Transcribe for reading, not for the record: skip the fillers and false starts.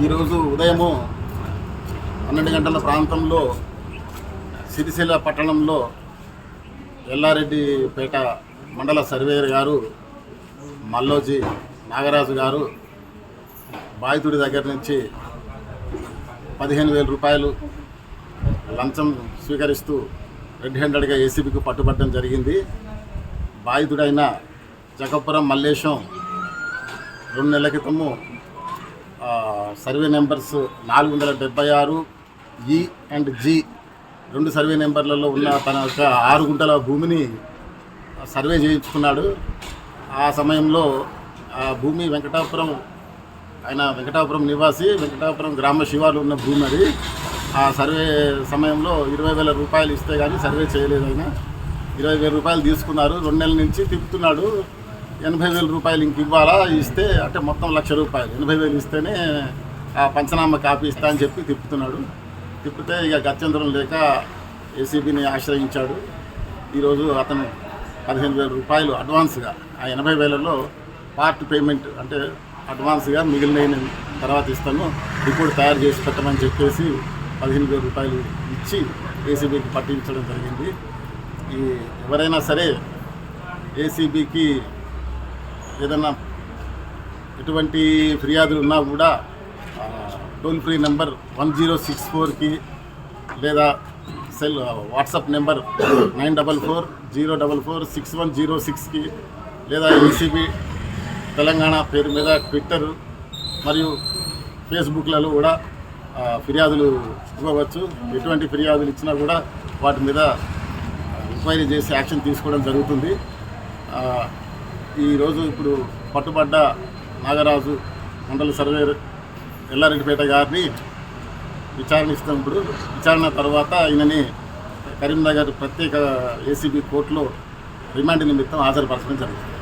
ఈరోజు ఉదయము 12 గంటల ప్రాంతంలో సిరిసిల్ల పట్టణంలో ఎల్లారెడ్డిపేట మండల సర్వేయర్ గారు మల్లోజీ నాగరాజు గారు బాధితుడి దగ్గర నుంచి 15,000 రూపాయలు లంచం స్వీకరిస్తూ రెడ్ హ్యాండెడ్గా ఏసీబీకి పట్టుబట్టడం జరిగింది. బాధితుడైన జగపురం మల్లేశం 2 నెలల క్రితము survey numbers 476 E and G 2 survey నెంబర్లలో ఉన్న తన యొక్క 6 గుంటల భూమిని సర్వే చేయించుకున్నాడు. ఆ సమయంలో ఆ భూమి వెంకటాపురం నివాసి, వెంకటాపురం గ్రామ శివార్లు ఉన్న భూమి అది. ఆ సర్వే సమయంలో 20,000 రూపాయలు ఇస్తే కానీ సర్వే చేయలేదు. ఆయన 20,000 రూపాయలు తీసుకున్నారు. 2 నెలల నుంచి తిప్పుతున్నాడు. 80,000 రూపాయలు ఇంక ఇవ్వాలా, ఇస్తే అంటే మొత్తం 1,00,000 రూపాయలు, 80,000 ఇస్తేనే ఆ పంచనామా కాపీ ఇస్తా అని చెప్పి తిప్పుతున్నాడు. తిప్పితే ఇక గత్యంతరం లేక ఏసీబీని ఆశ్రయించాడు. ఈరోజు అతను 15,000 రూపాయలు అడ్వాన్స్గా, ఆ 80,000లో పార్ట్ పేమెంట్ అంటే అడ్వాన్స్గా మిగిలిన తర్వాత ఇస్తాను, రిపోర్ట్ తయారు చేసి పెట్టమని చెప్పేసి 15,000 రూపాయలు ఇచ్చి ఏసీబీకి పట్టించడం జరిగింది. ఎవరైనా సరే ఏసీబీకి ఏదన్నా ఎటువంటి ఫిర్యాదులు ఉన్నా కూడా టోల్ ఫ్రీ నెంబర్ 1064కి లేదా వాట్సాప్ నెంబర్ 9440446106కి లేదా ఏసీబీ తెలంగాణ పేరు మీద ట్విట్టర్ మరియు ఫేస్బుక్లలో కూడా ఫిర్యాదులు ఇవ్వవచ్చు. ఎటువంటి ఫిర్యాదులు ఇచ్చినా కూడా వాటి మీద ఎంక్వైరీ చేసి యాక్షన్ తీసుకోవడం జరుగుతుంది. ఈరోజు ఇప్పుడు పట్టుబడ్డ నాగరాజు మండల సర్వేయర్ ఎల్లారెడ్డిపేట గారిని విచారణిస్తున్నప్పుడు విచారణ తర్వాత ఆయనని కరీంనగర్ ప్రత్యేక ఏసీబీ కోర్టులో రిమాండ్ నిమిత్తం హాజరుపరచడం జరుగుతుంది.